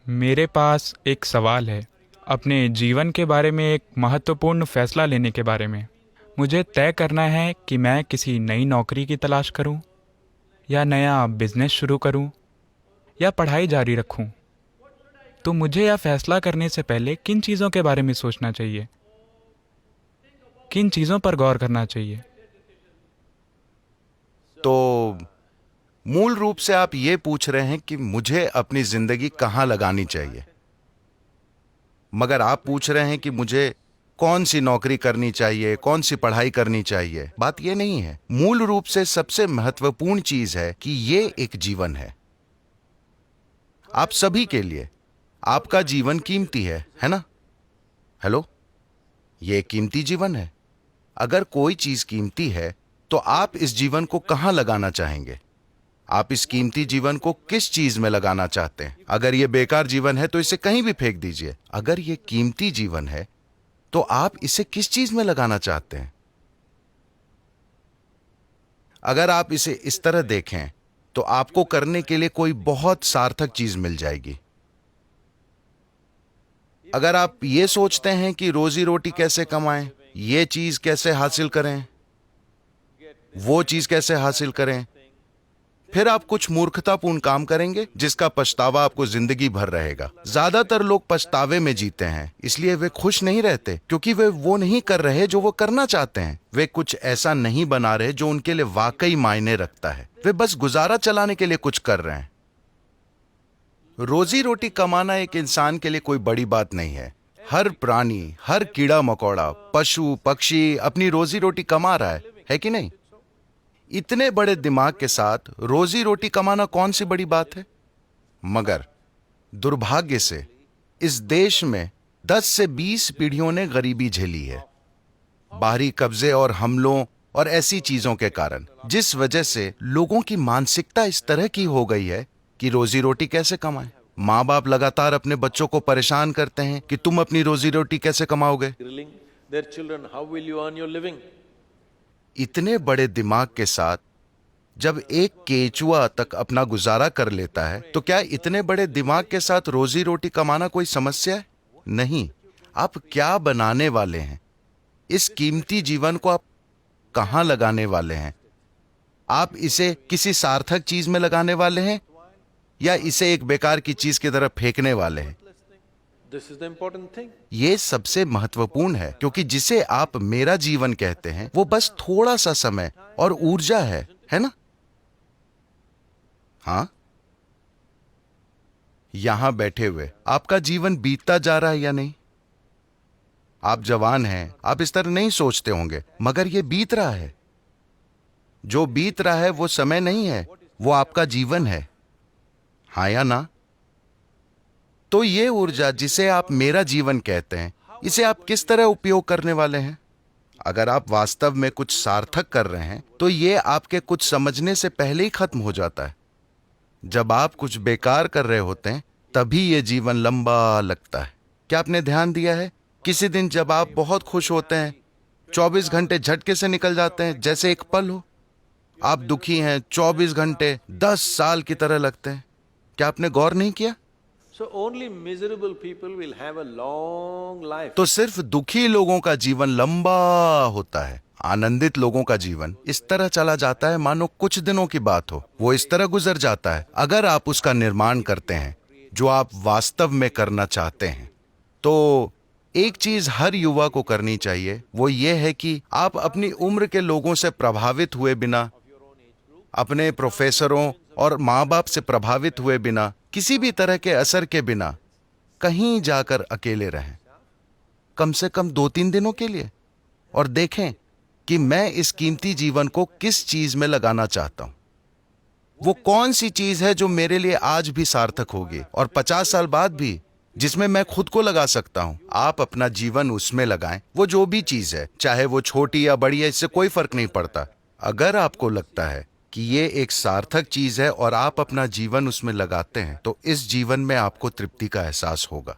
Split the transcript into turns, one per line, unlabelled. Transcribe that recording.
मेरे पास एक सवाल है, अपने जीवन के बारे में एक महत्वपूर्ण फैसला लेने के बारे में। मुझे तय करना है कि मैं किसी नई नौकरी की तलाश करूं, या नया बिजनेस शुरू करूं, या पढ़ाई जारी रखूं। तो मुझे यह फैसला करने से पहले किन चीज़ों के बारे में सोचना चाहिए, किन चीज़ों पर गौर करना चाहिए?
तो मूल रूप से आप ये पूछ रहे हैं कि मुझे अपनी जिंदगी कहां लगानी चाहिए, मगर आप पूछ रहे हैं कि मुझे कौन सी नौकरी करनी चाहिए, कौन सी पढ़ाई करनी चाहिए। बात ये नहीं है। मूल रूप से सबसे महत्वपूर्ण चीज है कि ये एक जीवन है आप सभी के लिए। आपका जीवन कीमती है ना? हेलो, ये कीमती जीवन है। अगर कोई चीज कीमती है तो आप इस जीवन को कहां लगाना चाहेंगे? आप इस कीमती जीवन को किस चीज में लगाना चाहते हैं? अगर ये बेकार जीवन है तो इसे कहीं भी फेंक दीजिए। अगर ये कीमती जीवन है तो आप इसे किस चीज में लगाना चाहते हैं? अगर आप इसे इस तरह देखें तो आपको करने के लिए कोई बहुत सार्थक चीज मिल जाएगी। अगर आप ये सोचते हैं कि रोजी रोटी कैसे कमाएं, ये चीज कैसे हासिल करें, वो चीज कैसे हासिल करें, फिर आप कुछ मूर्खतापूर्ण काम करेंगे जिसका पछतावा आपको जिंदगी भर रहेगा। ज्यादातर लोग पछतावे में जीते हैं, इसलिए वे खुश नहीं रहते, क्योंकि वे वो नहीं कर रहे जो वो करना चाहते हैं। वे कुछ ऐसा नहीं बना रहे जो उनके लिए वाकई मायने रखता है। वे बस गुजारा चलाने के लिए कुछ कर रहे हैं। रोजी रोटी कमाना एक इंसान के लिए कोई बड़ी बात नहीं है। हर प्राणी, हर कीड़ा मकोड़ा, पशु पक्षी अपनी रोजी रोटी कमा रहा है कि नहीं? इतने बड़े दिमाग के साथ रोजी रोटी कमाना कौन सी बड़ी बात है? मगर दुर्भाग्य से इस देश में 10 से 20 पीढ़ियों ने गरीबी झेली है, बाहरी कब्जे और हमलों और ऐसी चीजों के कारण, जिस वजह से लोगों की मानसिकता इस तरह की हो गई है कि रोजी रोटी कैसे कमाएं। माँ बाप लगातार अपने बच्चों को परेशान करते हैं कि तुम अपनी रोजी रोटी कैसे कमाओगे। इतने बड़े दिमाग के साथ जब एक केचुआ तक अपना गुजारा कर लेता है तो क्या इतने बड़े दिमाग के साथ रोजी रोटी कमाना कोई समस्या है? नहीं। आप क्या बनाने वाले हैं? इस कीमती जीवन को आप कहां लगाने वाले हैं? आप इसे किसी सार्थक चीज में लगाने वाले हैं या इसे एक बेकार की चीज की तरफ फेंकने वाले हैं? ये सबसे महत्वपूर्ण है, क्योंकि जिसे आप मेरा जीवन कहते हैं वो बस थोड़ा सा समय और ऊर्जा है ना? हाँ, यहां बैठे हुए आपका जीवन बीतता जा रहा है या नहीं? आप जवान हैं, आप इस तरह नहीं सोचते होंगे, मगर ये बीत रहा है। जो बीत रहा है वो समय नहीं है, वो आपका जीवन है। हाँ या ना? तो ये ऊर्जा जिसे आप मेरा जीवन कहते हैं, इसे आप किस तरह उपयोग करने वाले हैं? अगर आप वास्तव में कुछ सार्थक कर रहे हैं तो ये आपके कुछ समझने से पहले ही खत्म हो जाता है। जब आप कुछ बेकार कर रहे होते हैं तभी ये जीवन लंबा लगता है। क्या आपने ध्यान दिया है, किसी दिन जब आप बहुत खुश होते हैं 24 घंटे झटके से निकल जाते हैं जैसे एक पल हो। आप दुखी हैं 24 घंटे 10 साल की तरह लगते हैं। क्या आपने गौर नहीं किया? तो सिर्फ दुखी लोगों का जीवन लंबा होता है। आनंदित लोगों का जीवन इस तरह चला जाता है मानो कुछ दिनों की बात हो। वो इस तरह गुजर जाता है। अगर आप उसका निर्माण करते हैं जो आप वास्तव में करना चाहते हैं, तो एक चीज हर युवा को करनी चाहिए, वो ये है कि आप अपनी उम्र के लोगों से प्रभावित हुए बिना, अपने प्रोफेसरों और माँ बाप से प्रभावित हुए बिना, किसी भी तरह के असर के बिना कहीं जाकर अकेले रहें, कम से कम 2-3 दिनों के लिए, और देखें कि मैं इस कीमती जीवन को किस चीज में लगाना चाहता हूं। वो कौन सी चीज है जो मेरे लिए आज भी सार्थक होगी और 50 साल बाद भी, जिसमें मैं खुद को लगा सकता हूं। आप अपना जीवन उसमें लगाएं, वो जो भी चीज है, चाहे वो छोटी या बड़ी है, इससे कोई फर्क नहीं पड़ता। अगर आपको लगता है कि ये एक सार्थक चीज है और आप अपना जीवन उसमें लगाते हैं, तो इस जीवन में आपको तृप्ति का एहसास होगा।